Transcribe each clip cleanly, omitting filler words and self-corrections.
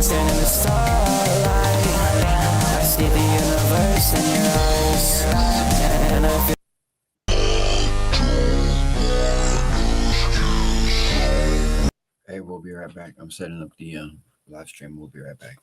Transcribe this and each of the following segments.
stand in the starlight. I see the universe in your eyes, and I feel. Hey, we'll be right back. I'm setting up the live stream. We'll be right back.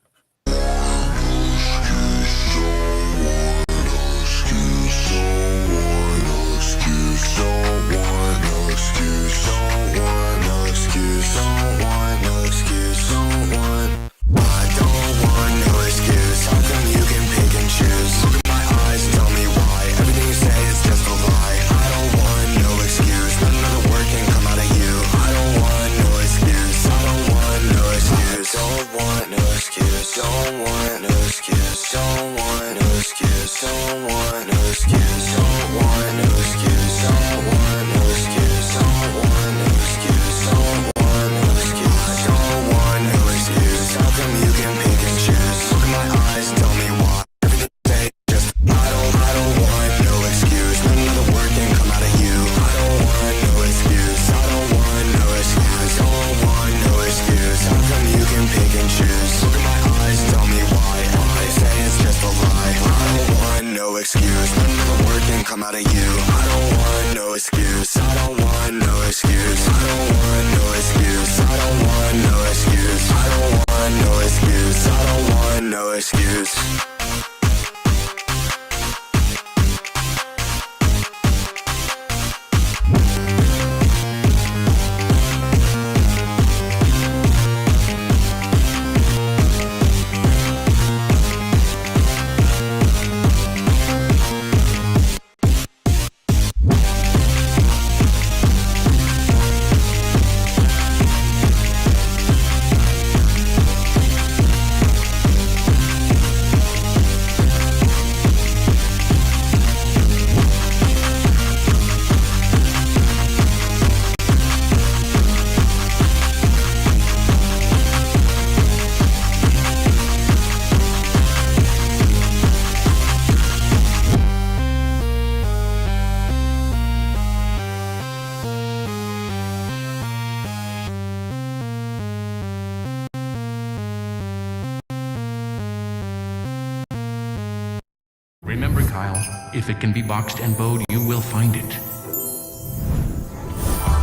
Remember, Kyle, if it can be boxed and bowed, you will find it.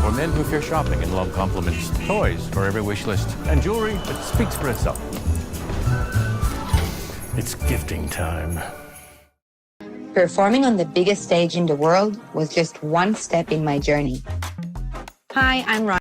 For men who fear shopping and love compliments, toys for every wish list, and jewelry that speaks for itself. It's gifting time. Performing on the biggest stage in the world was just one step in my journey. Hi, I'm Ron.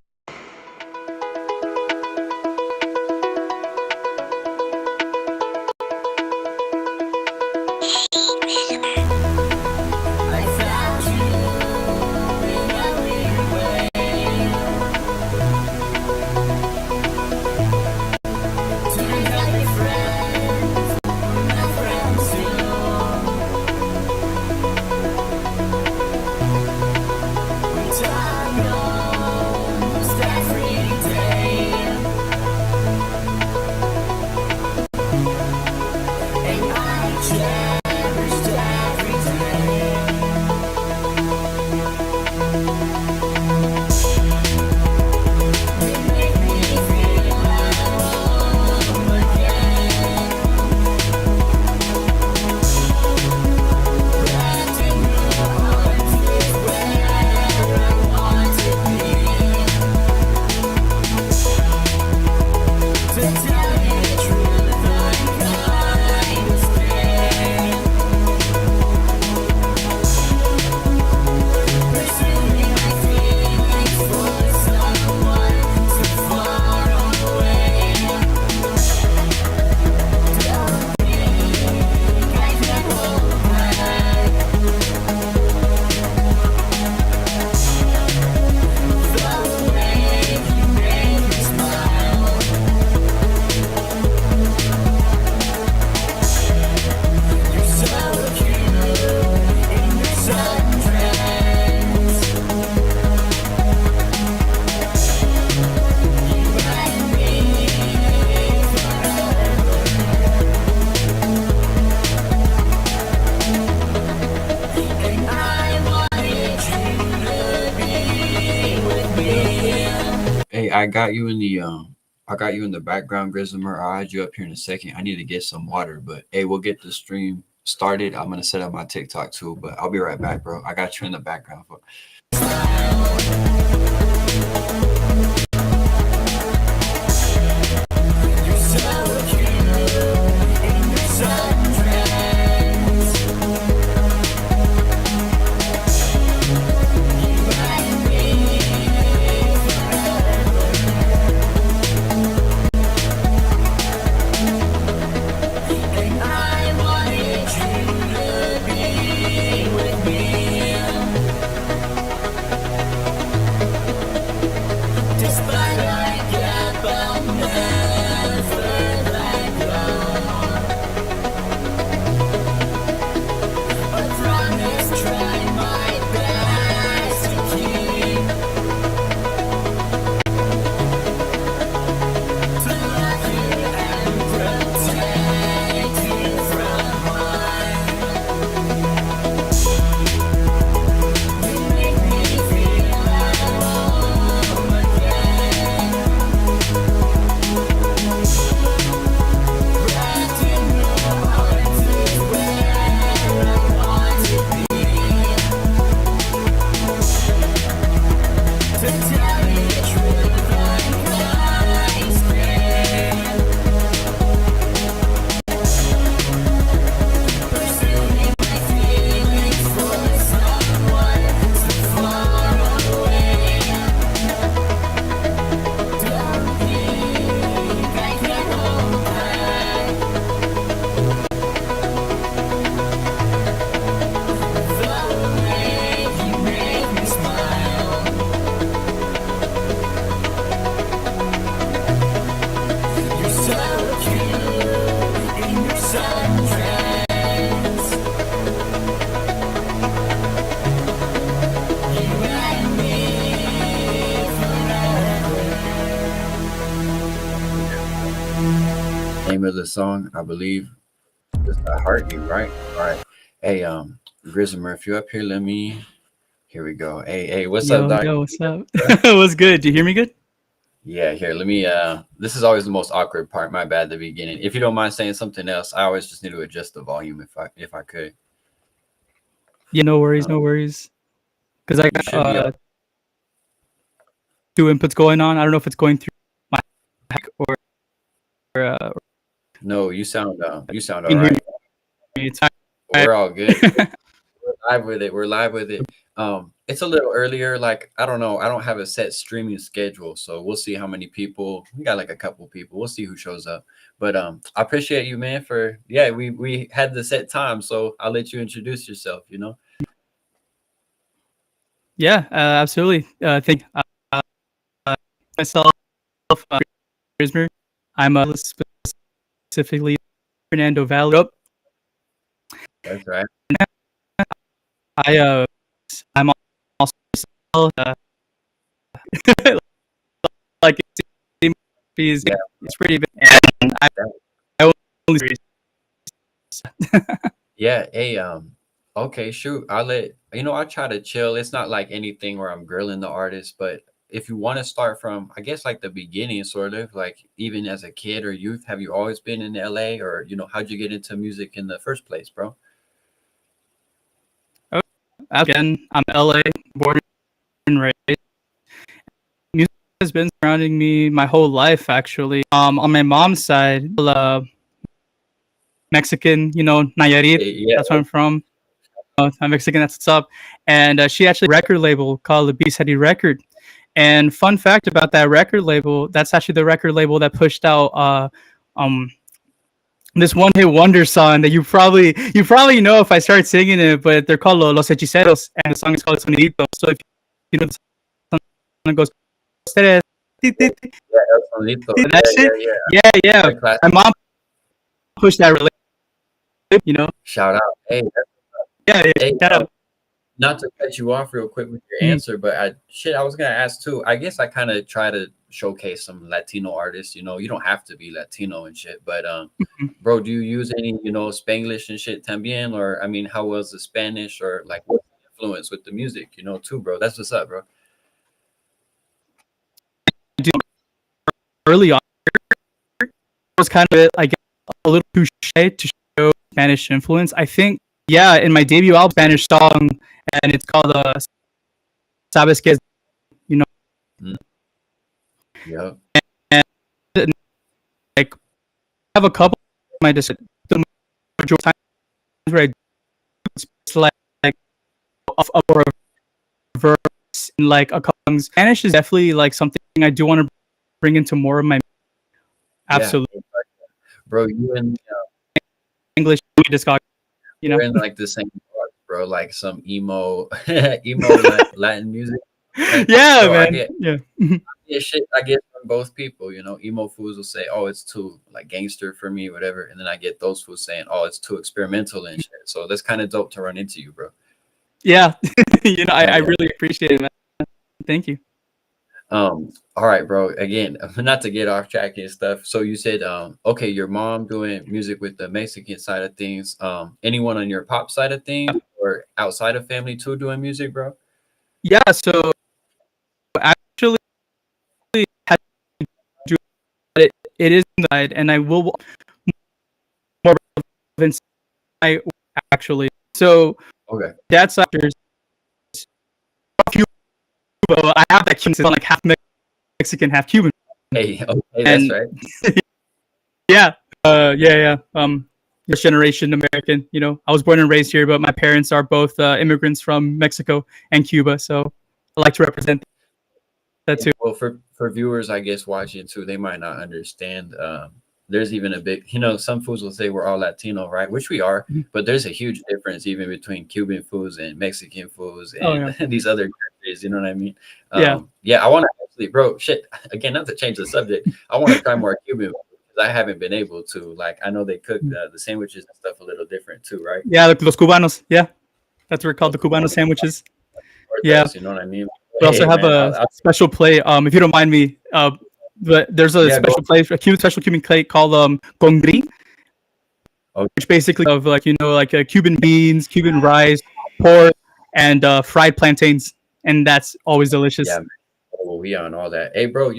I got you in the I got you in the background, Grismer. I'll add you up here in a second. I need to get some water, but hey, we'll get the stream started. I'm gonna set up my TikTok too, but I'll be right back, bro. I got you in the background. Name of the song, I believe, just a heartbeat, right? All right. Hey, Grismer, if you're up here, let me. Here we go. Hey, what's up, Yo, Doc? yo, what's up? What's good? Do you hear me good? Yeah, here. Let me. This is always the most awkward part. My bad. At the beginning. If you don't mind saying something else, I always just need to adjust the volume if I could. Yeah, no worries, Uh, no worries. Because I you got should be up. two inputs going on. I don't know if it's going through my hack or No, you sound all you can hear right. me. It's We're all good. We're live with it. We're live with it. It's a little earlier. Like I don't know. I don't have a set streaming schedule, so we'll see how many people. We got like a couple people. We'll see who shows up. But I appreciate you, man. For yeah, we had the set time, so I'll let you introduce yourself. You know. yeah, absolutely. Thank uh, myself, Grismer. I'm specifically Fernando Valley. Oh, That's right. I I'm also like it's Yeah. it's pretty big, and I only Yeah. Hey. Okay. Shoot. I'll let you know. I try to chill. It's not like anything where I'm grilling the artist, but if you want to start from, I guess like the beginning, sort of like even as a kid or youth, have you always been in LA, or how'd you get into music in the first place, bro? again. I'm LA, born and raised. Music has been surrounding me my whole life, actually. On my mom's side, Mexican, Nayarit. Yeah. That's where I'm from. I'm Mexican. That's what's up. And she actually had a record label called the B City Record. And fun fact about that record label, that's actually the record label that pushed out um this one hit wonder song that you probably know if I start singing it, but they're called Los Hechiceros, and the song is called Sonidito. So if you know the song goes that Yeah, El Sonito. shit, Yeah. yeah. The class. My mom pushed that relationship. Shout out. Hey, Yeah, hey, shout out. not to cut you off real quick with your Mm. answer, but I was gonna ask too. I guess I kind of try to showcase some Latino artists. You don't have to be Latino and shit, but bro, do you use any Spanglish and shit también, or I mean, how was the Spanish, or like what's the influence with the music, too, bro? That's what's up, bro. I do early on. was kind of like a little too shy to show Spanish influence. I think, yeah, in my debut album, Spanish song, and it's called "Sabes que es," you know, Yeah. and like I have a couple of my the majority times where I do it's like a verse in like a couple songs. Spanish is definitely like something I do want to bring into more of my absolute Bro, you and English discography. You know, we're in like the same part, bro. Like some emo, Latin music. Like, yeah, bro, man. Yeah. shit. I get from both people. You know, emo fools will say, "Oh, it's too like gangster for me, whatever," and then I get those fools saying, "Oh, it's too experimental and shit." So that's kind of dope to run into you, bro. Yeah. You know, I Yeah. really appreciate it, man. Thank you. All right, bro. Again, not to get off track and stuff. So you said, okay, your mom doing music with the Mexican side of things. Anyone on your pop side of things or outside of family too doing music, bro? Yeah. So actually, it is inside, and I will more relevant I actually. So Okay. dad's side is Cuba. I have that Cuban, like half Mexican, half Cuban. Hey, okay, And- that's right. Yeah. Yeah. First generation American. You know, I was born and raised here, but my parents are both immigrants from Mexico and Cuba. So I like to represent that too. Well, for viewers, I guess watching too, they might not understand. There's even a big, some foods will say we're all Latino, right? Which we are, but there's a huge difference even between Cuban foods and Mexican foods and these other countries. You know what I mean? Yeah. I want to actually, bro. Shit. Again, not to change the subject. I want to try more Cuban food because I haven't been able to. Like, I know they cook the sandwiches and stuff a little different too, right? Yeah, like los cubanos. Yeah, that's what we're called, the cubano sandwiches. Or Yeah. those, you know what I mean? We also Hey, have man, a special play. If you don't mind me, but there's a special play, a special Cuban play called con gris, which basically of like Cuban beans, Cuban rice, pork, and fried plantains, and that's always delicious. Yeah, man. Well, we on all that. Hey, bro,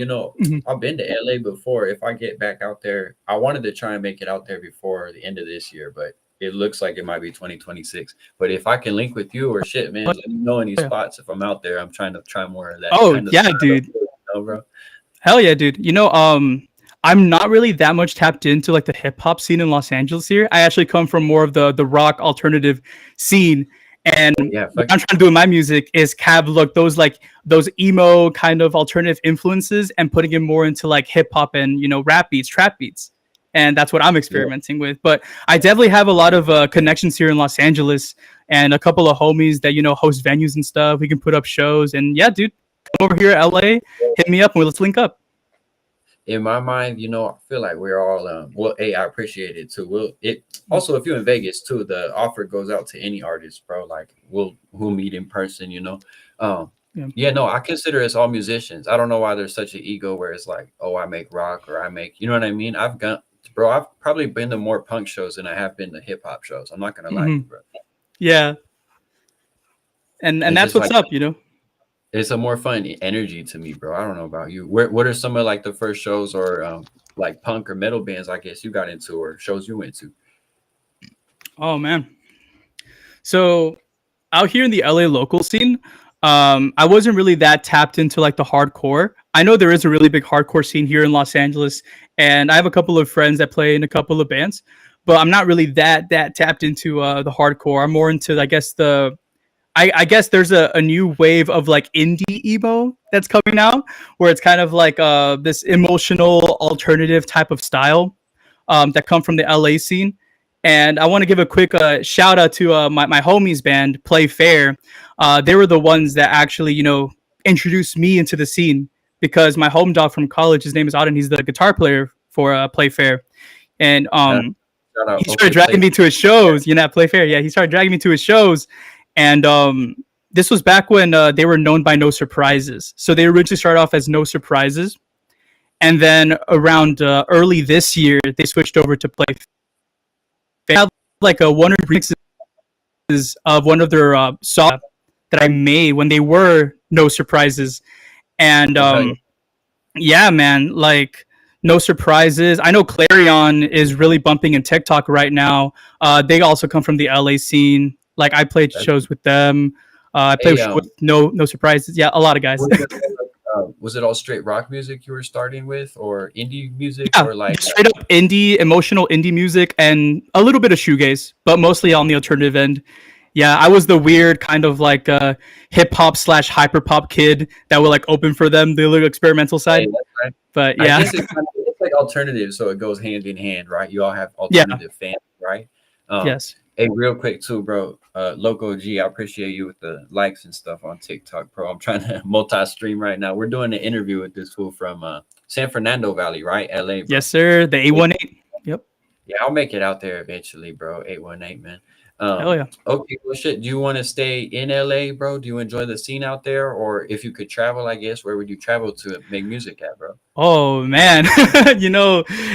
I've been to LA before. If I get back out there, I wanted to try and make it out there before the end of this year, but it looks like it might be 2026. But if I can link with you or shit, man, let me know any spots if I'm out there. I'm trying to try more of that. Oh, kind of yeah, style, dude. bro. Hell yeah, dude. I'm not really that much tapped into like the hip hop scene in Los Angeles here. I actually come from more of the rock alternative scene. And what I'm trying to do in my music is have look those emo kind of alternative influences and putting it more into like hip hop and rap beats, trap beats. And that's what I'm experimenting with. But I definitely have a lot of connections here in Los Angeles and a couple of homies that host venues and stuff. We can put up shows. And yeah, dude, come over here, LA, hit me up and let's link up. In my mind, I feel like we're all well, hey, I appreciate it too. Also, if you're in Vegas too, the offer goes out to any artist, bro. Like we'll meet in person, No, I consider us all musicians. I don't know why there's such an ego where it's like, oh, I make rock or I make, you know what I mean? I've probably been to more punk shows than I have been to hip hop shows. I'm not gonna lie to you, bro. Yeah. And that's what's up, It's a more fun energy to me, bro. I don't know about you. What are some of like the first shows or like punk or metal bands I guess you got into or shows you went to? Oh man. So out here in the LA local scene, I wasn't really that tapped into like the hardcore. I know there is a really big hardcore scene here in Los Angeles, and I have a couple of friends that play in a couple of bands, but I'm not really that tapped into the hardcore. I'm more into, I guess there's a new wave of like indie emo that's coming out, where it's kind of like this emotional alternative type of style that come from the LA scene. And I want to give a quick shout out to my homies band, Play Fair. They were the ones that actually, introduced me into the scene, because my home dog from college, his name is Auden. He's the guitar player for Play Fair. And he started dragging me to his shows. Play Fair. Yeah, he started dragging me to his shows. And this was back when they were known by No Surprises. So they originally started off as No Surprises. And then around early this year, they switched over to Play Fair. They have like one or two remixes of one of their songs that I made when they were No Surprises. And yeah, man, like No Surprises. I know Clarion is really bumping in TikTok right now. They also come from the LA scene. Like I played That's, shows with them. I played hey, with No Surprises. Yeah, a lot of guys. was it all straight rock music you were starting with, or indie music, Yeah, or like just straight up indie, emotional indie music, and a little bit of shoegaze, but mostly on the alternative end. Yeah, I was the weird kind of like hip hop slash hyper pop kid that would like open for them the little experimental hey, side. that's right. But I yeah, guess it's like alternative, so it goes hand in hand, right? You all have yeah, alternative fans, right? yes. Hey, real quick too, bro. Loco G, I appreciate you with the likes and stuff on TikTok, bro. I'm trying to multi-stream right now. We're doing an interview with this fool from San Fernando Valley, right? LA, bro. Yes, sir. The A18. Yep. Yeah, I'll make it out there eventually, bro. 818, man. Hell yeah. Okay, well, shit. Do you want to stay in LA, bro? Do you enjoy the scene out there, or if you could travel, I guess, where would you travel to make music at, bro? Oh man,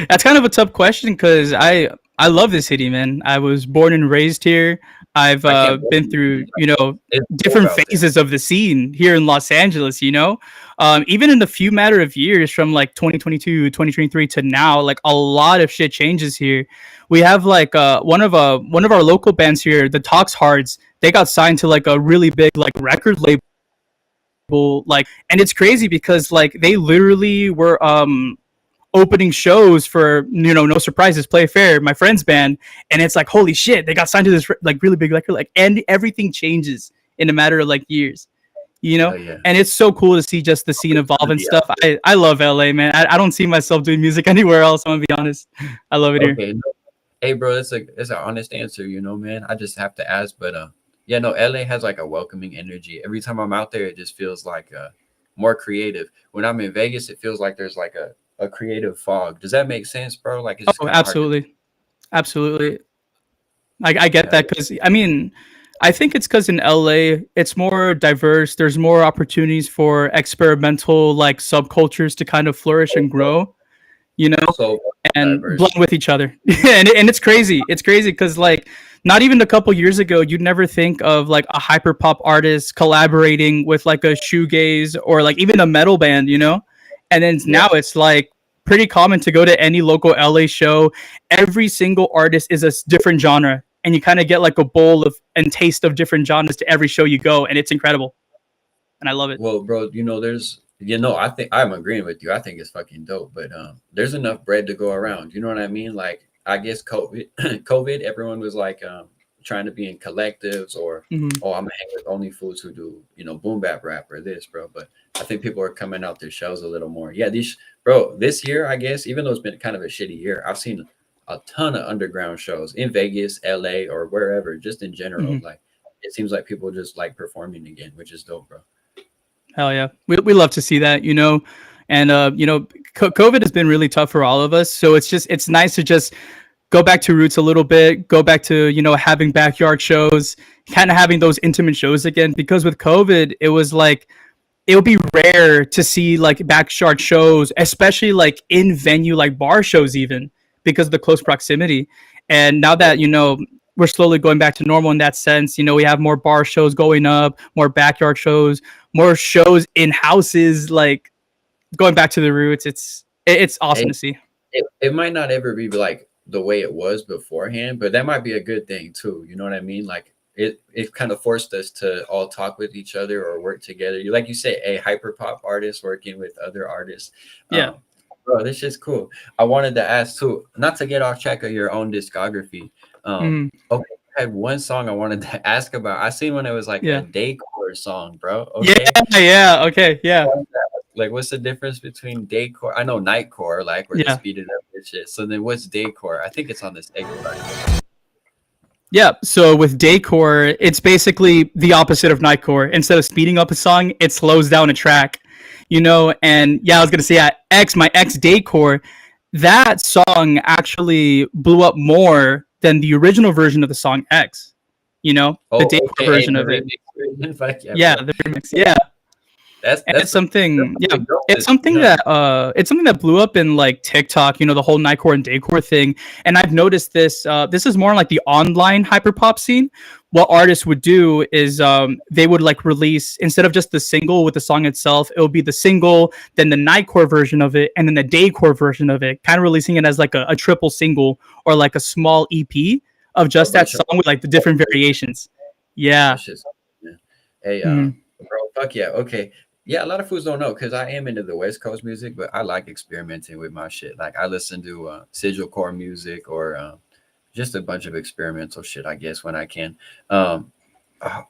that's kind of a tough question because I love this city, man. I was born and raised here. I've I can't been blame through, you. It's cold different out there. phases of the scene here in Los Angeles. Even in the few matter of years from like 2022, 2023 to now, like a lot of shit changes here. We have like one of our local bands here, the Talks Hards. They got signed to like a really big like record label, like, and it's crazy because like they literally were opening shows for No Surprises, Play Fair, my friend's band, and it's like holy shit, they got signed to this like really big record, like, and everything changes in a matter of like years, Oh yeah. and it's so cool to see just the scene evolve and Yeah. stuff. I love LA, man. I don't see myself doing music anywhere else, I'm gonna be honest. I love it here. Okay. Hey, bro, it's an honest answer, man. I just have to ask, but yeah, no, LA has like a welcoming energy. Every time I'm out there, it just feels like more creative. When I'm in Vegas, it feels like there's like a creative fog. Does that make sense, bro? Like it's just Oh, kind of hard to. absolutely. I get Yeah, that because I mean, I think it's because in LA it's more diverse. There's more opportunities for experimental like subcultures to kind of flourish and grow. You know, so and diverse. blend with each other. And it's crazy. It's crazy because like not even a couple years ago, you'd never think of like a hyper pop artist collaborating with like a shoegaze or like even a metal band, And then Yeah. now it's like pretty common to go to any local LA show. Every single artist is a different genre, and you kind of get like a bowl of and taste of different genres to every show you go, and it's incredible. And I love it. Well, bro, there's I think I'm agreeing with you. I think it's fucking dope, but there's enough bread to go around. You know what I mean? Like I guess COVID, everyone was like trying to be in collectives or Hmm. oh, I'm gonna hang with only fools who do, boom bap rap or this, bro. But I think people are coming out their shells a little more. Yeah, this year, I guess, even though it's been kind of a shitty year, I've seen a ton of underground shows in Vegas, LA, or wherever, just in general. Hmm. Like it seems like people just like performing again, which is dope, bro. Hell yeah, we love to see that, and COVID has been really tough for all of us. So it's nice to just go back to roots a little bit, go back to having backyard shows, kind of having those intimate shows again. Because with COVID, it was like it would be rare to see like backyard shows, especially like in venue like bar shows, even because of the close proximity. And now that we're slowly going back to normal in that sense. We have more bar shows going up, more backyard shows, more shows in houses, like going back to the roots. It's awesome to see. It might not ever be like the way it was beforehand, but that might be a good thing too. You know what I mean? Like it kind of forced us to all talk with each other or work together. Like you say, a hyper pop artist working with other artists. Yeah. Bro, this is cool. I wanted to ask too, not to get off track of your own discography. Mhm. Okay, I had one song I wanted to ask about. I seen when it was like Yeah. a decor song, bro. Okay. Yeah. Okay. Yeah. Like, what's the difference between decor? I know nightcore, like where they Yeah. speed it up and shit. So then, what's decor? I think it's on this second part. Yeah. So with daycore, it's basically the opposite of nightcore. Instead of speeding up a song, it slows down a track. And yeah, I was gonna say my ex daycore, that song actually blew up more than the original version of the song X. The Oh, daycore okay, version the of it. remix version. Fuck yeah, Yeah, bro. the remix. Yeah. And it's something, yeah, really dope it's that, you something know. that it's something that blew up in like TikTok, the whole Nightcore and Daycore thing. And I've noticed this. This is more like the online hyperpop scene. What artists would do is they would like release, instead of just the single with the song itself, it would be the single, then the Nightcore version of it, and then the Daycore version of it, kind of releasing it as like a triple single or like a small EP of just that Celebration. song with like the different variations. That Yeah. shit's man. Hey, Mhm. bro, fuck yeah. Okay. Yeah, a lot of fools don't know because I am into the West Coast music, but I like experimenting with my shit. Like I listen to sigil core music or just a bunch of experimental shit, I guess, when I can. I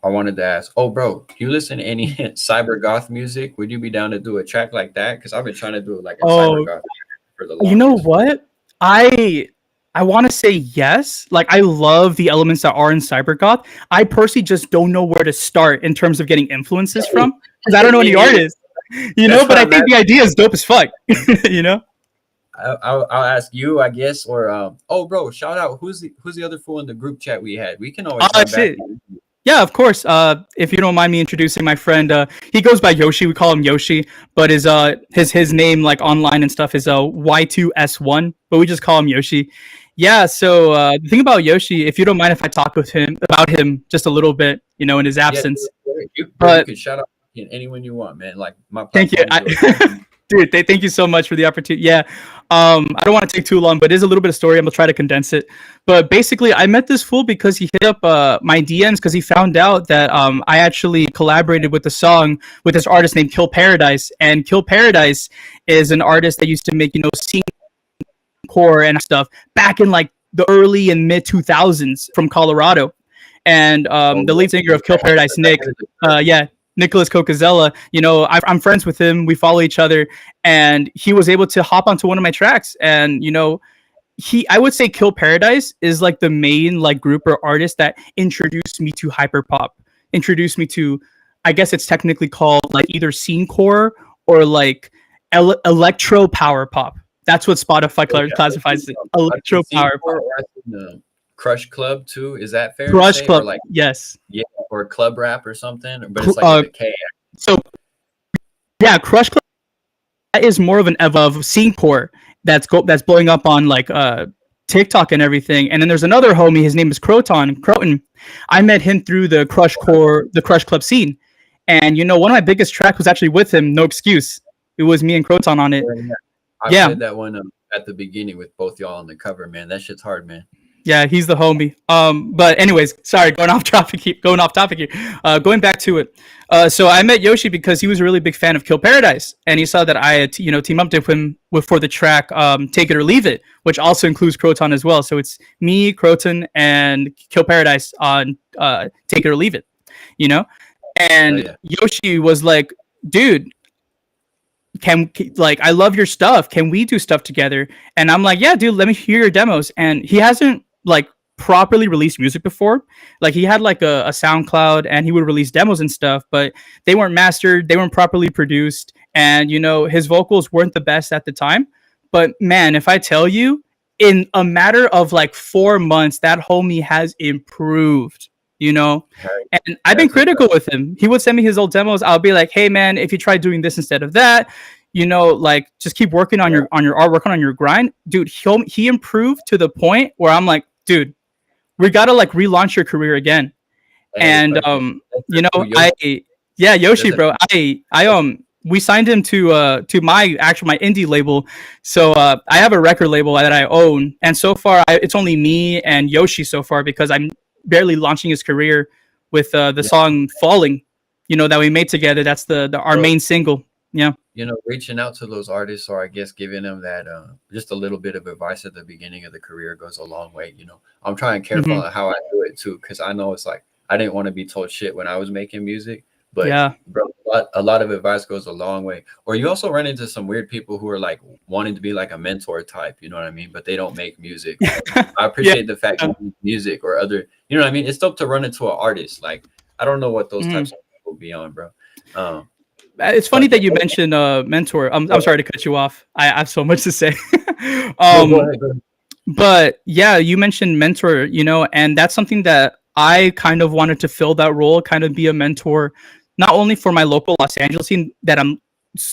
wanted to ask, oh, bro, you listen to any cyber goth music? Would you be down to do a track like that? Because I've been trying to do like a cyber Oh, goth for the you know longest. what? I want to say yes. Like I love the elements that are in Cybergoth. I personally just don't know where to start in terms of getting influences from because I don't know any Yeah, artists, that's but what I I'm think at. the idea is dope as fuck, you know? I'll ask you, I guess, or oh, bro, shout out. Who's the other fool in the group chat we had? We can always run back. Shit. Yeah, of course. If you don't mind me introducing my friend, he goes by Yoshi. We call him Yoshi, but his name like online and stuff is Y2S1, but we just call him Yoshi. Yeah. So the thing about Yoshi, if you don't mind if I talk with him about him just a little bit, in his Yeah, absence. you But can shout out anyone you want, man. Like my thank you. platform is yours. Dude, thank you so much for the opportunity. Yeah. I don't want to take too long, but it is a little bit of story. I'm gonna try to condense it. But basically, I met this fool because he hit up my DMs because he found out that I actually collaborated with the song with this artist named Kill Paradise, and Kill Paradise is an artist that used to make scene core and stuff back in like the early and mid 2000s from Colorado. And the lead singer of Kill Paradise, Nick, yeah, Nicholas Cocazella, I'm friends with him. We follow each other, and he was able to hop onto one of my tracks. And I would say Kill Paradise is like the main like group or artist that introduced me to hyperpop, introduced me to, I guess it's technically called like either scene core or like electro power pop. That's what Spotify classifies it. Electro power pop. Crush Club too. Is that fair? Crush to say? Club, Or like yes. yeah, or club rap or something, but it's like with a K. So yeah, Crush Club is more of an ev of scene core that's blowing up on like TikTok and everything. And then there's another homie. His name is Croton. I met him through the Crush Club scene, and one of my biggest tracks was actually with him. No Excuse. It was me and Croton on it. I played that one at the beginning with both y'all on the cover, man. That shit's hard, man. Yeah, he's the homie. But anyways, sorry, going off topic here. Going back to it. So I met Yoshi because he was a really big fan of Kill Paradise, and he saw that I had, team up with him for the track Take It or Leave It, which also includes Croton as well. So it's me, Croton, and Kill Paradise on Take It or Leave It, And Yoshi was like, dude, I love your stuff. Can we do stuff together? And I'm like, yeah, dude, let me hear your demos. And he hasn't like properly released music before. Like he had like a SoundCloud and he would release demos and stuff, but they weren't mastered, they weren't properly produced, and his vocals weren't the best at the time. But man, if I tell you, in a matter of like 4 months, that homie has improved. And I've been critical with him. He would send me his old demos. I'll be like, hey man, if you try doing this instead of that, like just keep working on your art, working on your grind. Dude, he improved to the point where I'm like, dude, we gotta like relaunch your career again. And Yoshi, bro, we signed him to my indie label. So I have a record label that I own, and so far it's only me and Yoshi so far because I'm barely launching his career with the song Falling, that we made together. That's our main single. Yeah. Reaching out to those artists, or I guess giving them that just a little bit of advice at the beginning of the career goes a long way. I'm trying careful on how I do it too, because I know it's like I didn't want to be told shit when I was making music. But yeah, bro, a lot of advice goes a long way. Or you also run into some weird people who are like wanting to be like a mentor type, you know what I mean? But they don't make music. I appreciate the fact that music or other, you know what I mean? It's dope to run into an artist. Like, I don't know what those types of people be on, bro. It's funny that you mentioned mentor. I'm sorry to cut you off. I have so much to say. Go ahead. But yeah, you mentioned mentor, and that's something that I kind of wanted to fill that role, kind of be a mentor not only for my local Los Angeles scene that I'm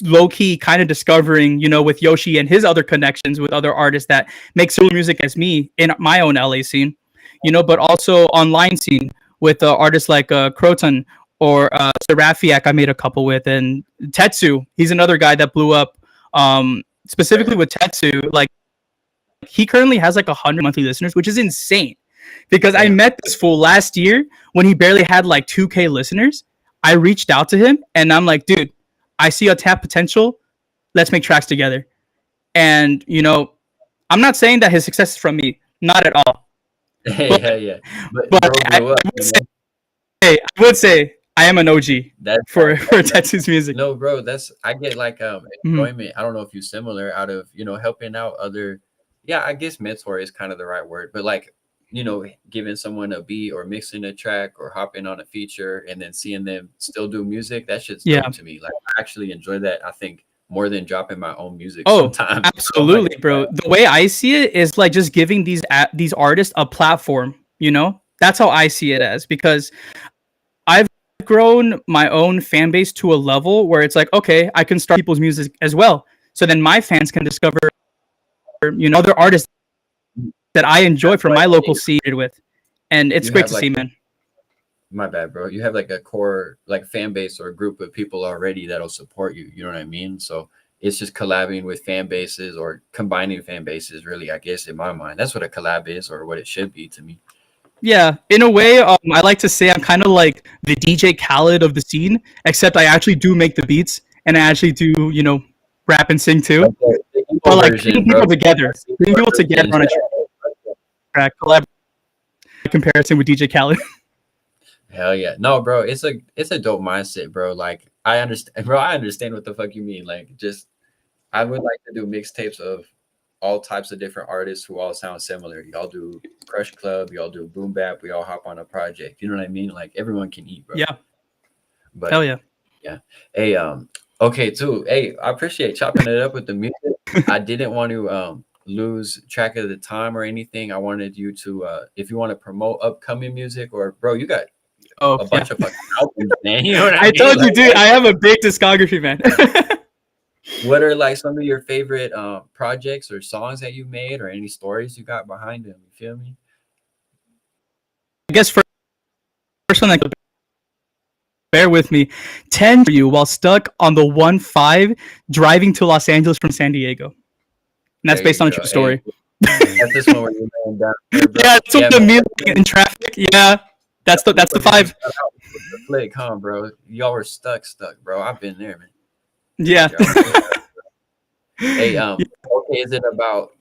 low key kind of discovering, with Yoshi and his other connections with other artists that make similar music as me in my own LA scene, but also online scene with artists like Croton or Serafiak I made a couple with, and Tetsu. He's another guy that blew up. Specifically with Tetsu, like he currently has like 100 monthly listeners, which is insane. Because I met this fool last year when he barely had like 2K listeners. I reached out to him and I'm like, dude, I see a tap potential. Let's make tracks together. And I'm not saying that his success is from me, not at all. Yeah. But I would say I am an OG for Tetsu's music. No, bro, I get like enjoyment. I don't know if you're similar out of helping out other. Yeah, I guess mentor is kind of the right word, but like giving someone a beat or mixing a track or hopping on a feature and then seeing them still do music, that shit's dope to me. Like I actually enjoy that. I think more than dropping my own music sometimes. Absolutely, bro. The way I see it is like just giving these artists a platform, That's how I see it as, because I've grown my own fan base to a level where it's like, okay, I can start people's music as well. So then my fans can discover, other artists that I enjoy from my local scene with. And it's great to see, man. My bad, bro. You have like a core like fan base or a group of people already that'll support you. You know what I mean? So it's just collabing with fan bases or combining fan bases, really, I guess, in my mind. That's what a collab is, or what it should be to me. Yeah, in a way, I like to say I'm kind of like the DJ Khaled of the scene, except I actually do make the beats and I actually do, rap and sing too. Okay. But like bringing people together on a track, collab comparison with DJ Khaled. Hell yeah. No, bro, it's a dope mindset, bro. Like I understand what the fuck you mean. Like just I would like to do mixtapes of all types of different artists who all sound similar. Y'all do Crush Club, y'all do Boom Bap, we all hop on a project. You know what I mean? Like everyone can eat, bro. Yeah. But hell yeah. Yeah. Hey, okay, too. Hey, I appreciate chopping it up with the music. I didn't want to lose track of the time or anything. I wanted you to if you want to promote upcoming music, or bro, you got a bunch of fucking albums, man. You know what I mean? told you, dude, I have a big discography, man. What are like some of your favorite projects or songs that you made, or any stories you got behind them? You feel me? I guess first one, like, bear with me. 10 for you while stuck on the 1-5 driving to Los Angeles from San Diego. And that's based on a true story. Hey, that's this one where you're laying down there, bro. Yeah, it's the meal in traffic. Yeah, that's the 5. The flick, huh, bro? Y'all were stuck, bro. I've been there, man. Yeah. Hey, okay, is it about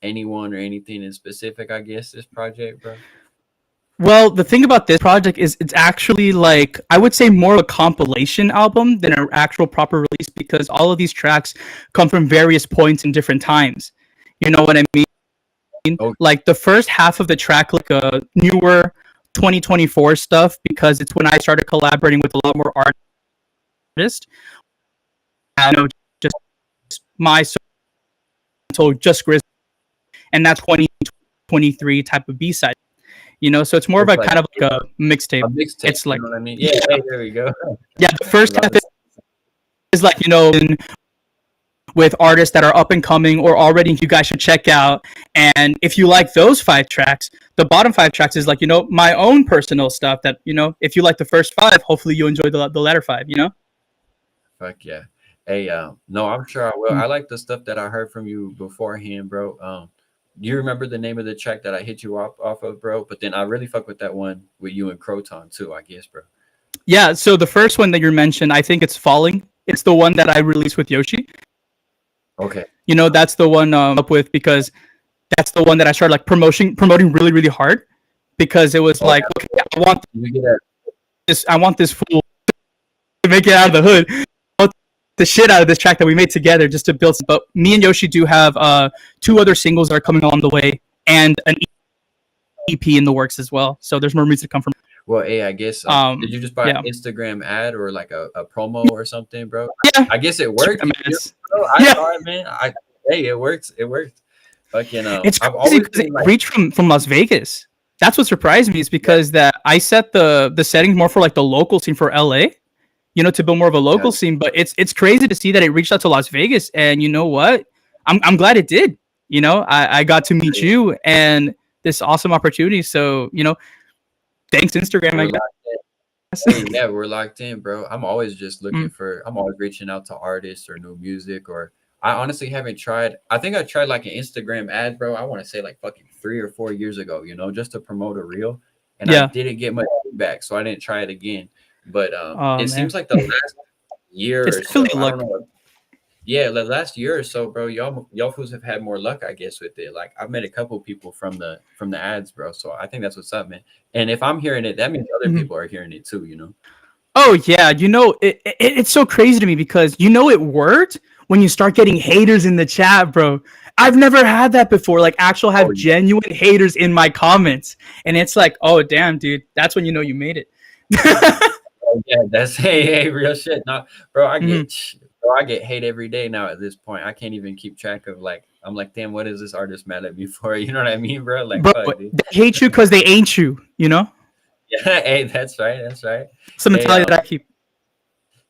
anyone or anything in specific? I guess this project, bro. Well, the thing about this project is it's actually like, I would say, more of a compilation album than an actual proper release, because all of these tracks come from various points in different times. You know what I mean? Okay. Like the first half of the track, like a newer 2024 stuff, because it's when I started collaborating with a lot more artists. I know just my so just Grismer, and that's 2023 type of B-side. So it's more of a kind of like a mixtape. It's like, you know what I mean? Yeah, there we go. Yeah, the first half is like, with artists that are up and coming or already you guys should check out. And if you like those 5 tracks, the bottom 5 tracks is like, my own personal stuff that, if you like the first 5, hopefully you enjoy the latter 5, Fuck yeah. Hey, no, I'm sure I will. I like the stuff that I heard from you beforehand, bro. You remember the name of the track that I hit you off of, bro? But then I really fuck with that one with you and Croton too, I guess, bro. Yeah, so the first one that you mentioned, I think it's Falling. It's the one that I released with Yoshi. Okay. That's the one up with, because that's the one that I started like promoting really, really hard, because it was like, okay, I want this fool to make it out of the hood. The shit out of this track that we made together just to build some. But me and Yoshi do have 2 other singles that are coming along the way, and an EP in the works as well. So there's more music to come from. Well, hey, I guess did you just buy an Instagram ad or like a promo or something, bro? Yeah, I guess it worked. I saw it, man. Hey, it works. It worked. Fucking it's crazy because it reached from Las Vegas. That's what surprised me, is because that I set the settings more for like the local scene for LA. to build more of a local Yeah. scene. But it's crazy to see that it reached out to Las Vegas, and you know what? I'm glad it did. I got to meet you and this awesome opportunity. So thanks Instagram, I We're guess. locked in. Hey, yeah, we're locked in, bro. I'm always just looking Mm, for. I'm always reaching out to artists or new music. Or I honestly haven't tried. I think I tried like an Instagram ad, bro. I want to say like fucking 3 or 4 years ago. Just to promote a reel, and I yeah. didn't get much feedback, so I didn't try it again. But Oh it man, seems like the last year it's or so. definitely I luck. don't know. Yeah, the last year or so, bro, y'all fools have had more luck, I guess, with it. Like I've met a couple people from the ads, bro. So I think that's what's up, man. And if I'm hearing it, that means other Mhm. people are hearing it too. Oh yeah, it's so crazy to me because it worked when you start getting haters in the chat, bro. I've never had that before. Like actual Oh have yeah, genuine haters in my comments, and it's like, oh damn, dude, that's when you made it. oh, yeah. That's hey, real shit. No, bro, Mhm. I get hate every day now at this point. I can't even keep track of like I'm like, damn, what is this artist mad at me for? You know what I mean, bro? Like Bro, fuck, dude. they hate you because they ain't you. Yeah, hey, that's right, that's right. It's the Hey, mentality that I keep.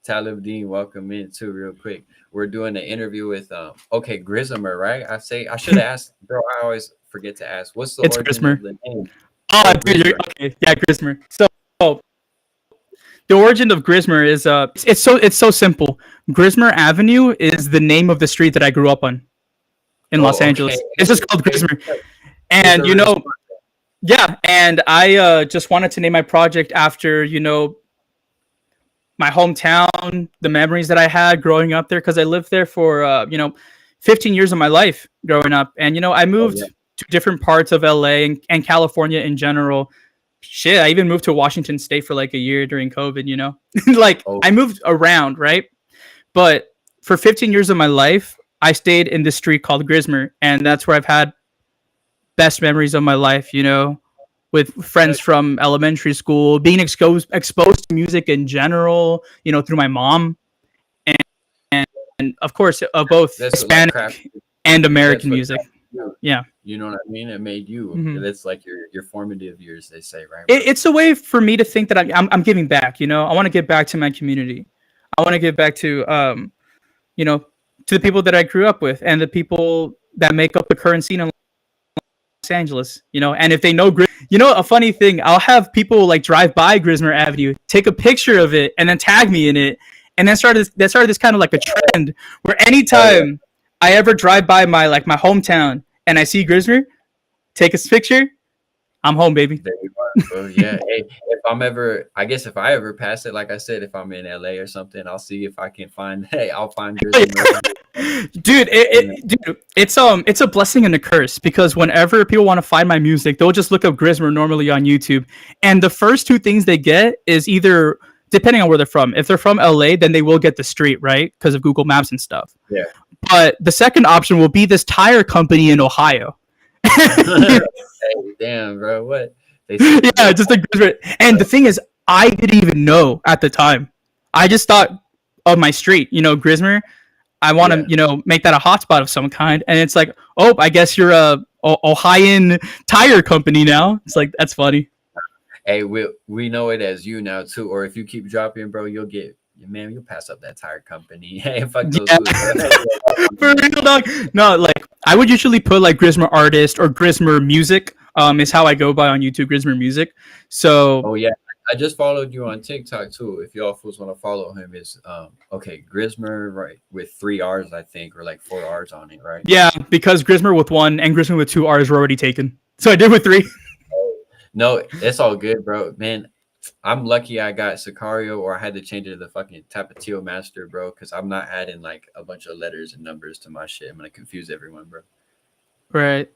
Talib Dean, welcome in too, real quick. We're doing an interview with okay, Grismer, right? I should have asked, bro. I always forget to ask. What's the It's origin of Grismer. the name? Oh, Oh, dude, Grismer. okay, yeah, Grismer. So the origin of Grismer is it's so simple. Grismer Avenue is the name of the street that I grew up on in Los Oh, okay. Angeles. It's just called Hey, Grismer. it's a And real spot. yeah, and I just wanted to name my project after my hometown, the memories that I had growing up there, because I lived there for 15 years of my life growing up, and I Oh moved yeah. to different parts of LA and California in general. Shit, I even moved to Washington State for like a year during COVID. Like Oh, I moved around, right? But for 15 years of my life, I stayed in this street called Grismer, and that's where I've had best memories of my life. With yeah. friends from elementary school, being exposed to music in general, through my mom, and, and of course, both That's what like craft. Hispanic and That's American what music. craft you. Yeah. You know what I mean? It made you. hmm That's like your formative years, they say, right, It, bro? it's a way for me to think that I'm giving back. I want to give back to my community. I want to give back to you know, to the people that I grew up with and the people that make up the current scene in Los Angeles. And if they know a funny thing, I'll have people like drive by Grismer Avenue, take a picture of it, and then tag me in it, and then started this kind of like a trend where Oh yeah. anytime I ever drive by my hometown and I see Grismer, take a picture, I'm home, baby. There you are, bro. Yeah. Hey, I guess if I ever pass it, like I said, if I'm in LA or something, I'll see if I can find. Hey, I'll find Grismer. Dude, it's a blessing and a curse because whenever people want to find my music, they'll just look up Grismer normally on YouTube, and the first two things they get is either, depending on where they're from. If they're from LA, then they will get the street, right, because of Google Maps and stuff. Yeah. But the second option will be this tire company in Ohio. Hey, damn, bro. What they Yeah, just like Grismer. And the thing is, I didn't even know at the time. I just thought of my street, Grismer. I want to, yeah. make that a hotspot of some kind. And it's like, oh, I guess you're a Ohioan tire company now. It's like, that's funny. Hey, we know it as you now too. Or if you keep dropping, bro, you'll pass up that tire company. Hey, fuck those Yeah. fools, For bro. real, dog. No, like, I would usually put like Grismer artist or Grismer music. Is how I go by on YouTube, Grismer music. So Oh yeah. I just followed you on TikTok too. If y'all fools want to follow him, is okay, Grismer, right, with 3 R's, I think, or like 4 R's on it, right? yeah, because Grismer with one and Grismer with two R's were already taken. So I did with three. No, it's all good, bro. Man, I'm lucky I got Sicario, or I had to change it to the fucking Tapatio Master, bro, because I'm not adding like a bunch of letters and numbers to my shit. I'm gonna confuse everyone, bro. Right.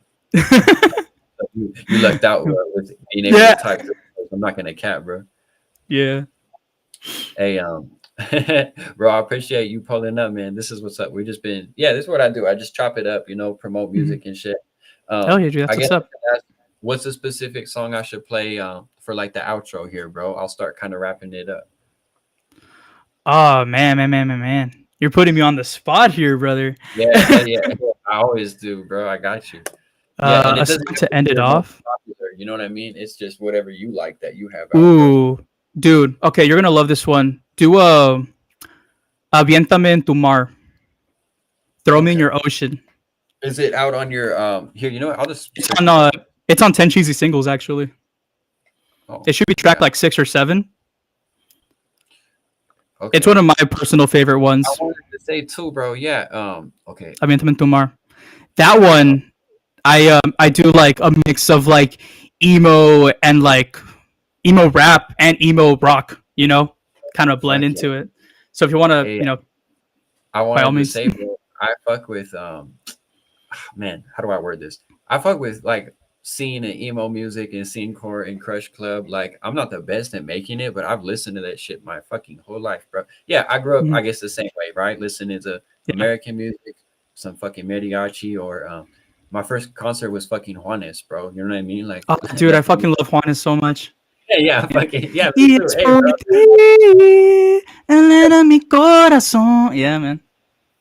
You lucked out with being able Yeah. to type. I'm not gonna cap, bro. Yeah. Hey, bro, I appreciate you pulling up, man. This is what's up. This is what I do. I just chop it up, promote music and shit. Hell yeah, dude. That's I guess what's up. I could ask, what's a specific song I should play for like the outro here, bro? I'll start kind of wrapping it up. Oh man. You're putting me on the spot here, brother. Yeah. I always do, bro. I got you. Yeah, and it A doesn't song have to to end be it the most off. popular. You know what I mean? It's just whatever you like that you have out there. Ooh. dude. Okay, you're gonna love this one. Do Aviéntame en tu mar. Throw me in Okay. your ocean. Is it out on your here? You know what? I'll just It's search on it up. it's on 10 Cheesy Singles actually. Oh, It should be track yeah. like 6 or 7. Okay. It's one of my personal favorite I ones. wanted to say too, bro. Yeah. Okay. Aviéntame en tu mar. That one, I do like a mix of like emo and like emo rap and emo rock. You know, kind of blend Fuck yeah. into it. So if you want to, Hey, you know, I by all wanted to means. say, bro, I fuck with man, how do I word this? I fuck with like scene and emo music and scene core and crush club. Like I'm not the best at making it, but I've listened to that shit my fucking whole life, bro. Yeah, I grew up, Mhm. I guess the same way, right? Listening to Yeah. American music, some fucking mariachi, or my first concert was fucking Juanes, bro. You know what I mean? Like Oh, dude, I that fucking love Juanes so much. yeah, Yeah. fucking yeah, me Y too. es Hey, por bro. ti, elena mi corazón. Yeah, man.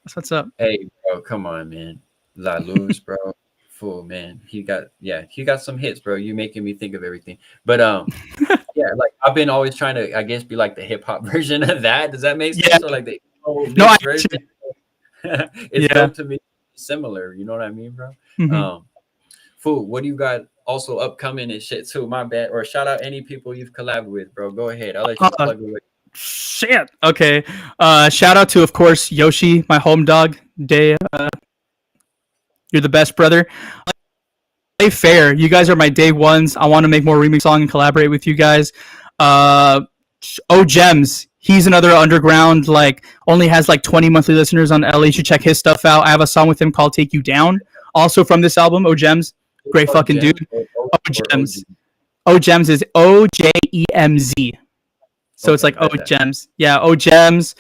That's what's up. Hey, bro, come on, man. La Luz, bro. Fool, man. He got some hits, bro. You making me think of everything. But yeah, like I've been always trying to, I guess, be like the hip hop version of that. Does that make Yeah. sense? Or like the No, I mixed version? actually, It's yeah. dope to me. Similar, you know what I mean, bro? Mhm. Fool, what do you got also upcoming and shit too? My bad. Or shout out any people you've collabed with, bro. Go ahead. I'll let you Uh, plug away. shit. Okay. Shout out to, of course, Yoshi, my home dog. Day, you're the best, brother. Play fair. You guys are my day ones. I want to make more remix song and collaborate with you guys. Uh, oh Gems. He's another underground, like only has like 20 monthly listeners on LA. You should check his stuff out. I have a song with him called Take You Down. Also from this album, Oh Gems. Great Oh, fucking Gems dude. or Oh OG. Gems. Oh Gems is OJEMZ. So it's Okay, like Oh bet that. Gems. Yeah, Oh Gems.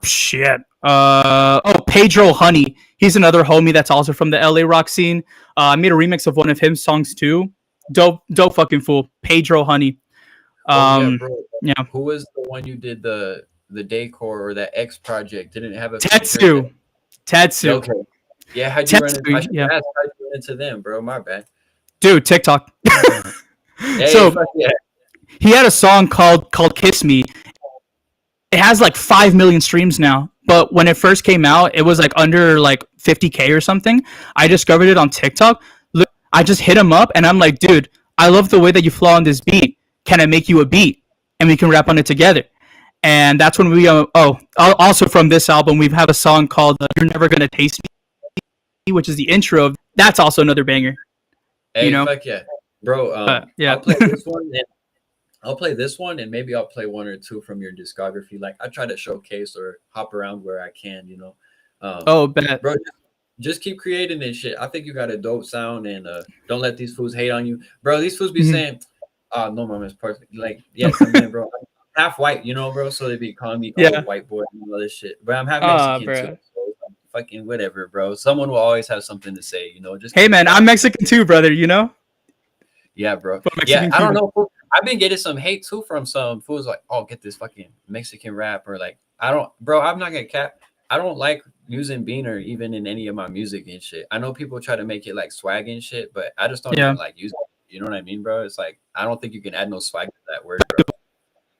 Shit. Oh Pedro Honey. He's another homie that's also from the LA rock scene. I made a remix of one of his songs too. Dope fucking fool. Pedro Honey. Oh yeah, bro. Yeah. Who was the one you did the decor or that X project? Didn't it have a feature? Tetsu. Yeah, Tetsu. okay. Yeah, how'd you run into? I Tetsu. should Yeah. ask how'd you run into them, bro. My bad. Dude, TikTok. Hey, So fuck yeah. he had a song called Kiss Me. It has like 5 million streams now. But when it first came out, it was like under like 50K or something. I discovered it on TikTok. Look, I just hit him up and I'm like, dude, I love the way that you flow on this beat. Can I make you a beat? And we can rap on it together. And that's when we also from this album we have a song called You're Never Gonna Taste Me, which is the intro. That's also another banger. Hey, You know? fuck yeah, bro. Yeah. I'll play this one and I'll play this one and maybe I'll play one or two from your discography. Like I try to showcase or hop around where I can, you know. Oh, bet. Bro, just keep creating this shit. I think you got a dope sound and don't let these fools hate on you. Bro, these fools be Mhm. saying, oh no mom is perfect. Like, yes, I mean, bro. I'm half white, you know, bro. So they be calling me Yeah. white boy and all this shit. But I'm half Ah, Mexican too. bro. So it's like, fucking whatever, bro. Someone will always have something to say, you know. Just Hey keep man, I'm Mexican too, brother, you know? yeah, bro. But Yeah, Mexican I don't Cuban. know. Fool. I've been getting some hate too from some fools like, oh, get this fucking Mexican rap or like, I don't, bro. I'm not gonna cap. I don't like using Beaner even in any of my music and shit. I know people try to make it like swag and shit, but I just don't Yeah. even like use it. You know what I mean, bro? It's like I don't think you can add no swag to that word,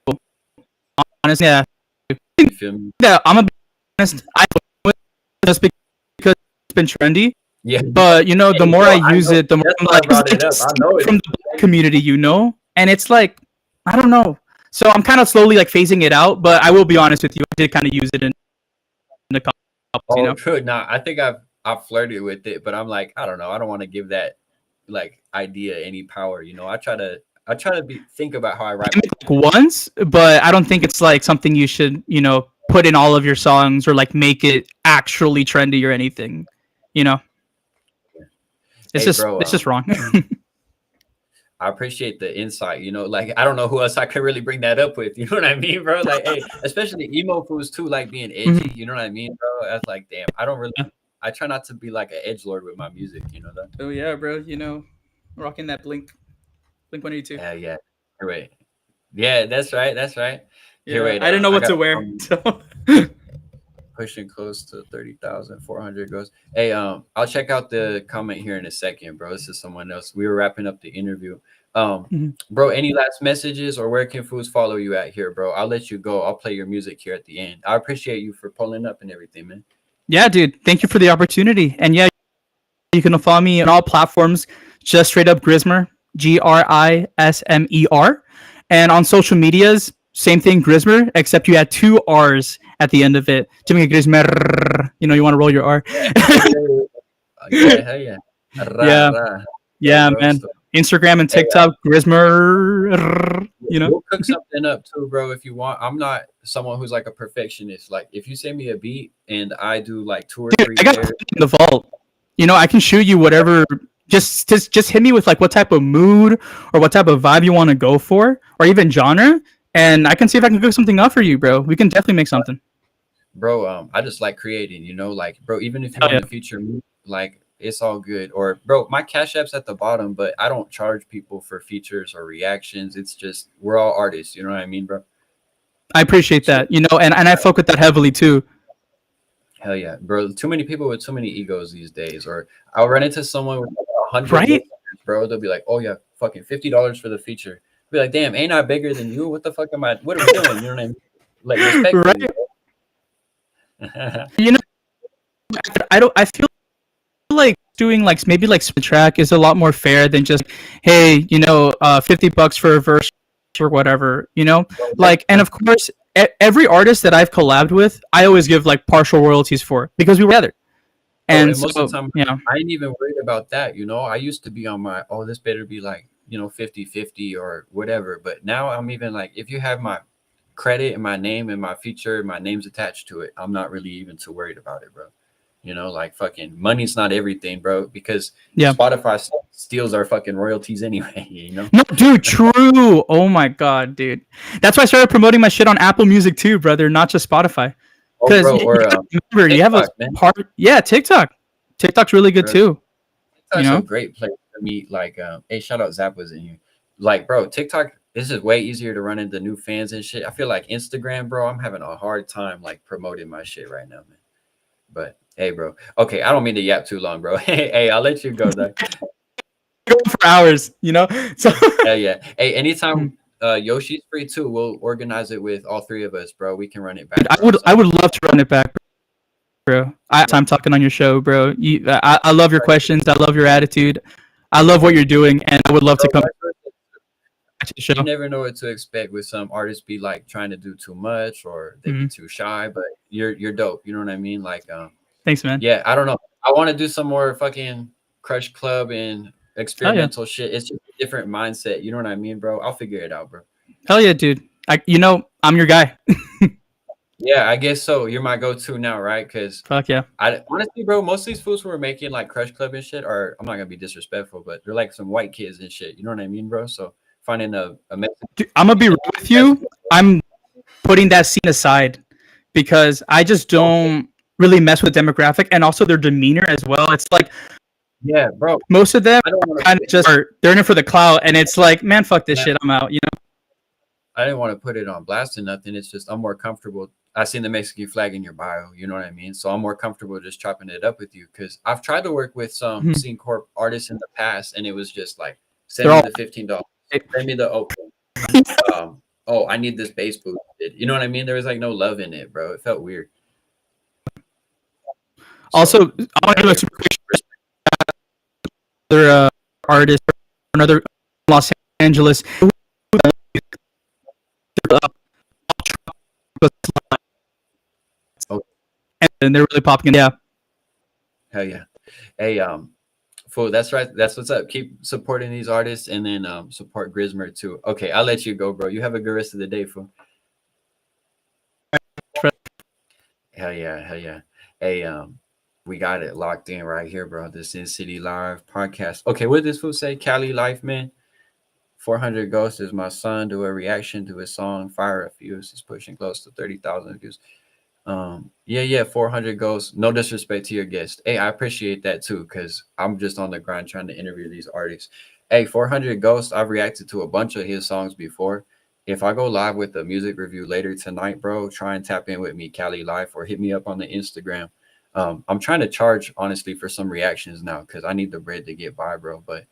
bro. Honestly, yeah. You feel me? Yeah, I'm gonna be honest. I just because it's been trendy. Yeah. But you know, the Hey, more bro, I use know. it, the more That's I'm why I like, brought it it's up. I know it. from the black community, you know? And it's like, I don't know. So I'm kind of slowly like phasing it out, but I will be honest with you, I did kind of use it in a couple, you Oh, know? true. Nah, I think I've flirted with it, but I'm like, I don't know. I don't want to give that like idea any power. You know, I try to think about how I write. Like once, but I don't think it's like something you should, you know, put in all of your songs or like make it actually trendy or anything. You know? It's Hey, just bro, it's just wrong. I appreciate the insight. You know, like I don't know who else I could really bring that up with. You know what I mean, bro? Like, hey, especially emo fools too, like being edgy. You know what I mean, bro? That's like, damn. I don't really. I try not to be like an edge lord with my music. You know that? Oh yeah, bro. You know, rocking that Blink 182. Yeah, yeah. You're right. Yeah, that's right. That's right. Here, wait. I didn't know I what got to wear. So. pushing close to 30,400 goes. Hey, I'll check out the comment here in a second, bro. This is someone else. We were wrapping up the interview. Bro, any last messages, or where can fools follow you at here, bro? I'll let you go. I'll play your music here at the end. I appreciate you for pulling up and everything, man. Yeah, dude. Thank you for the opportunity. And yeah, you can follow me on all platforms, just straight up Grismer, Grismer. And on social medias, same thing, Grismer, except you add two R's at the end of it. Jimmy Grismer. You know, you want to roll your R. Yeah, hell yeah. Ra, Yeah. ra. Yeah, Bro, man. so, Instagram and hey, TikTok, Grismer. You know, we'll cook something up too, bro, if you want. I'm not someone who's like a perfectionist. Like, if you send me a beat and I do like 2 or 3 I got layers, in the vault. You know, I can shoot you whatever. Just hit me with like what type of mood or what type of vibe you want to go for, or even genre, and I can see if I can cook something up for you, bro. We can definitely make something. bro, I just like creating, like, bro, even if you Hell want yeah. to feature me, like, it's all good. Or, bro, my cash app's at the bottom, but I don't charge people for features or reactions. It's just, we're all artists, you know what I mean, bro? I appreciate that, you know, and I fuck with that heavily too. Hell yeah, bro. Too many people with too many egos these days. Or I'll run into someone with like 100 Right? listeners, bro. They'll be like, oh yeah, fucking $50 for the feature. I'll be like, damn, ain't I bigger than you? What the fuck am I? What are we doing? You know what I mean? Like, respectfully, Right? bro. You know, I don't. I feel like doing like maybe like split track is a lot more fair than just, hey, you know, $50 for a verse or whatever, you know, like, and of course, every artist that I've collabed with, I always give like partial royalties for because we were together. Bro, And and most so, of the time, yeah, I ain't even worried about that. I used to be on my, oh, this better be like, 50-50 or whatever. But now I'm even like, if you have my credit and my name and my feature, my name's attached to it, I'm not really even too worried about it, bro. Like, fucking money's not everything, bro, because yeah. Spotify steals our fucking royalties anyway, No, dude, true. Oh my god, dude. That's why I started promoting my shit on Apple Music too, brother, not just Spotify. Oh, Because bro, or remember, you have a TikTok, man. part. Yeah, TikTok. TikTok's really good Bro, too. TikTok's You a know. great place to meet. Like, hey, shout out Zap was in here. Like, bro, TikTok, this is way easier to run into new fans and shit. I feel like Instagram, bro, I'm having a hard time like promoting my shit right now, man. But hey, bro. Okay, I don't mean to yap too long, bro. Hey, I'll let you go, though. Go for hours, you know. So Hell yeah. Hey, anytime Yoshi's free too, we'll organize it with all 3 of us, bro. We can run it back. Bro, I would love to run it back, bro. I'm talking on your show, bro. I love your questions. I love your attitude. I love what you're doing, and I would love to come back to the show. You never know what to expect with some artists be like trying to do too much or they be too shy, but you're dope. You know what I mean? Like, Thanks, man. yeah, I don't know. I want to do some more fucking Crush Club and experimental shit. It's just a different mindset. You know what I mean, bro? I'll figure it out, bro. Hell yeah, dude. I'm your guy. Yeah, I guess so. You're my go-to now, right? Because Fuck yeah. I honestly, bro, most of these fools who are making like Crush Club and shit are, I'm not gonna be disrespectful, but they're like some white kids and shit. You know what I mean, bro? So finding a Mexican, Dude, I'm gonna be real with you. I'm putting that scene aside because I just don't really mess with demographic and also their demeanor as well. It's like, yeah, bro. most of them I don't want kind of just they're in it for the clout, and it's like, man, fuck this shit. I'm out. You know. I didn't want to put it on blast or nothing. It's just I'm more comfortable. I seen the Mexican flag in your bio. You know what I mean? So I'm more comfortable just chopping it up with you because I've tried to work with some scene corp artists in the past, and it was just like, send me the $15, send me the open. Oh, I need this bass boosted. You know what I mean? There was like no love in it, bro. It felt weird. Also, I want to do a super quick another artist, another Los Angeles. And they're really popping. Yeah. Hell yeah. Hey, fool, that's right. That's what's up. Keep supporting these artists and then support Grismer too. Okay, I'll let you go, bro. You have a good rest of the day, fool. Hell yeah, hell yeah. Hey, we got it locked in right here, bro. The Sin City Live podcast. Okay, what did this fool say? Cali Life, man. 400 Ghosts is my son. Do a reaction to his song Fire a Fuse. He's pushing close to 30,000 views. Yeah, 400 Ghosts. No disrespect to your guest. Hey, I appreciate that too, because I'm just on the grind trying to interview these artists. Hey, 400 Ghosts, I've reacted to a bunch of his songs before. If I go live with a music review later tonight, bro, try and tap in with me, Cali Life, or hit me up on the Instagram. I'm trying to charge, honestly, for some reactions now because I need the bread to get by, bro. But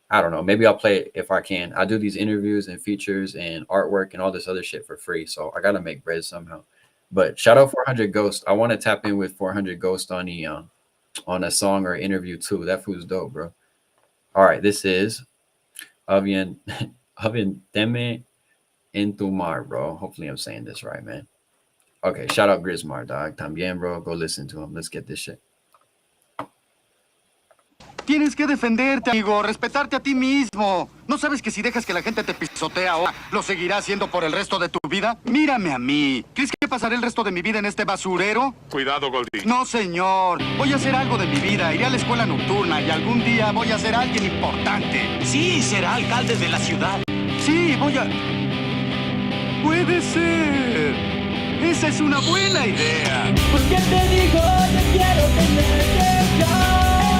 I don't know. Maybe I'll play it if I can. I do these interviews and features and artwork and all this other shit for free. So I gotta make bread somehow. But shout out 400 Ghost. I want to tap in with 400 Ghost on a song or interview too. That food's dope, bro. All right, this is Avian Avian Teme en tu mar, bro. Hopefully I'm saying this right, man. Okay, shout out Grismer, dog. También, bro. Go listen to him. Let's get this shit. Tienes que defenderte, amigo, respetarte a ti mismo. ¿No sabes que si dejas que la gente te pisotea ahora, lo seguirá haciendo por el resto de tu vida? Mírame a mí. ¿Crees que pasaré el resto de mi vida en este basurero? Cuidado, Goldie. No, señor. Voy a hacer algo de mi vida. Iré a la escuela nocturna y algún día voy a ser alguien importante. Sí, será alcalde de la ciudad. Sí, voy a... Puede ser. Esa es una buena idea. ¿Por qué te digo yo quiero tenerte ya?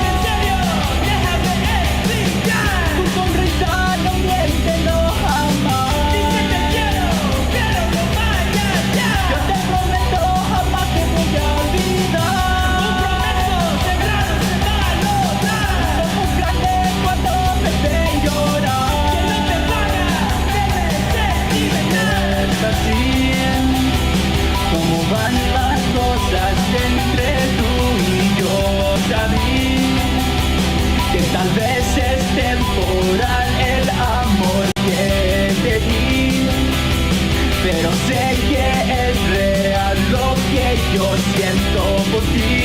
¿En serio? Déjame explicar. Tu sonrisa no miente, no jamás. Dice te quiero, pero no vayas ya. Yo te prometo jamás te voy a olvidar. Un prometo, cerrado se va a lograr. Los ojos grandes cuando me ven llorar. Que no te paga, debes sentimental. Es así. ¿Cómo van las cosas entre tú y yo? Sabí que tal vez es temporal el amor que te di, pero sé que es real lo que yo siento por ti.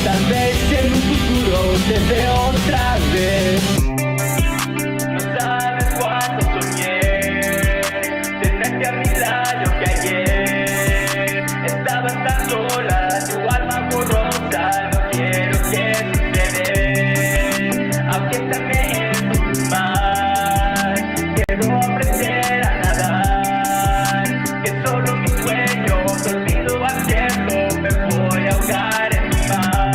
Tal vez en un futuro te veo otra vez. No sabes cuánto soñé tenerte a mi lado que ayer estabas tan sola, tu alma borrosa, no quiero que suceda. Aviéntame en tu mar, quiero aprender a nadar, que solo mi sueño, te olvido hacerlo, me voy a ahogar en tu mar.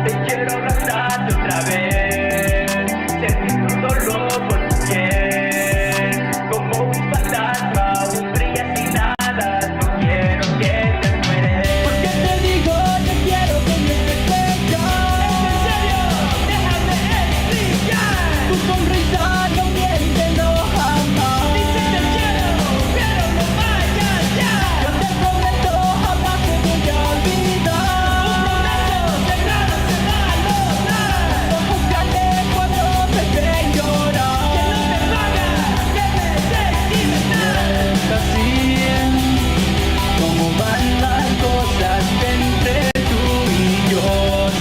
Te quiero abrazarte otra vez, sentir tu dolor por tu piel, como un fantasma, un brillas sin nada, no quiero que te mueres. ¿Por qué te digo yo quiero que me ya? ¿Es en serio? Déjame explicar. Tu sonrisa no miente, no jamás. Dice te quiero, pero no vayas ya. Yo te prometo jamás te voy a olvidar. Un prometo, cerrado se va a lograr. Los ojos grandes cuando me ven llorar. Que no te paga, debes sentimental. Es así como van las cosas entre tú y yo.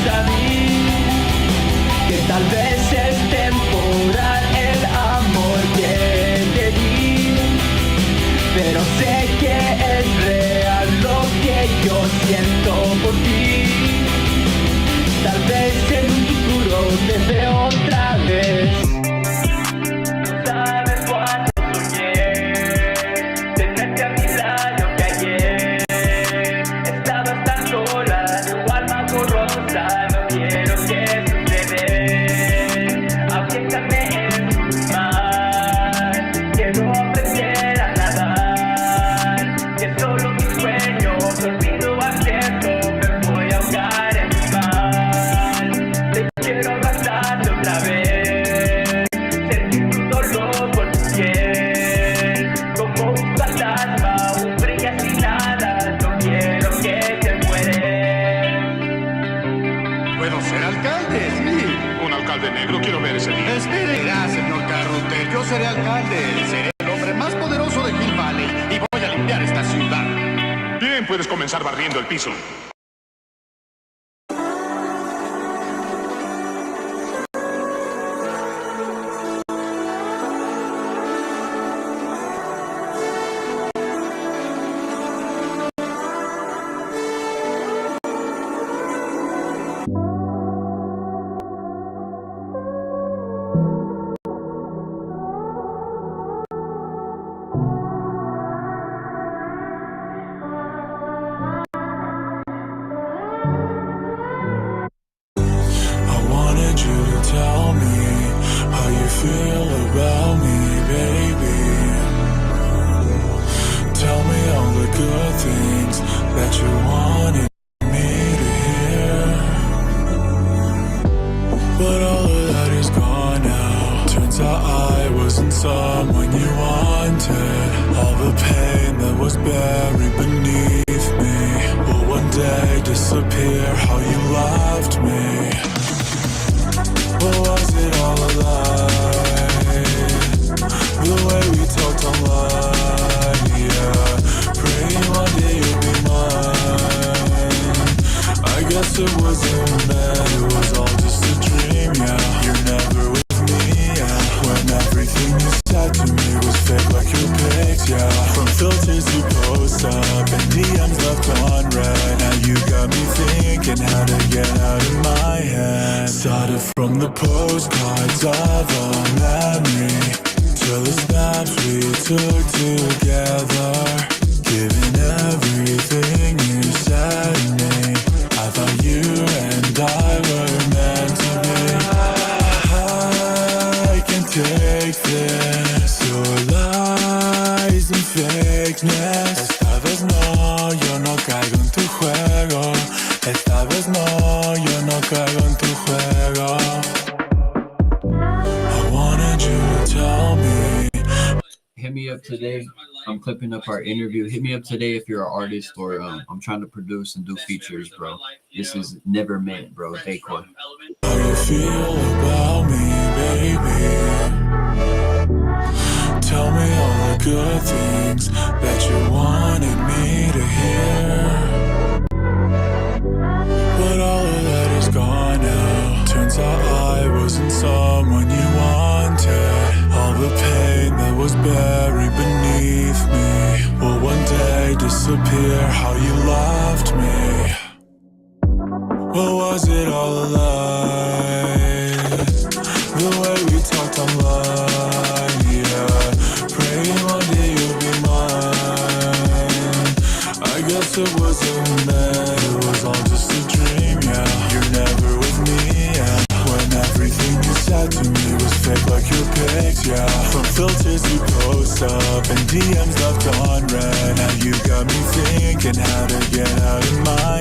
Sabí que tal vez es temporal el amor que te di, pero sé que es real lo que yo siento por ti. Tal vez en un futuro te veo otra vez. No sabes cuánto soñé tenerte a mi lado que ayer estabas tan sola, tu alma borrosa, no quiero que suceda. Aviéntame en tu mar, quiero aprender a nadar, que solo mi sueño, te olvido hacerlo, me voy a ahogar en tu mar. Te quiero abrazarte otra vez, sentir tu dolor por tu piel, como un fantasma, un brilla sin nada, no quiero que te mueres. Puedo ser alcalde, sí. Un alcalde negro, quiero ver ese día. Espera, señor Carruthers. Yo seré alcalde. Seré el hombre más poderoso de Hill Valley y voy a limpiar esta ciudad. Bien, puedes comenzar barriendo el piso. wanted, all the pain that was buried beneath me will one day disappear. How you loved me, or was it all a lie? The way we talked online, yeah. Praying one day you'll be mine. I guess it wasn't meant, it was all just a dream, yeah. You're never with me, yeah. When everything you said to me was fake like your pics, yeah. From filters you post up and DMs left unread. Now you got me thinking how to get out of my head. Started from the postcards of a memory to the snaps we took together. Giving everything you said to me, I thought you and I were meant to be. I can take this, your lies and fakeness. Esta vez no, yo no caigo en tu juego. Esta vez no, yo no caigo en tu juego. I wanted you to tell me. Hit me up today. I'm clipping up our interview. Hit me up today if you're an artist or I'm trying to produce and do features, bro. This is never meant, bro. Decor. How you feel about me, baby? Tell me all the good things that you wanted me to hear. But all of that is gone now. Turns out I wasn't someone you wanted. All the pain that was buried beneath me will one day disappear. How you loved me, or was it all a lie? The way we talked online, yeah. Praying one day you'll be mine. I guess it wasn't meant, it was all just a dream, yeah. You're never with me, yeah. When everything you said to me was fake like your pics, yeah. From filters you post up and DMs left unread. Now you got me thinking how to get out of my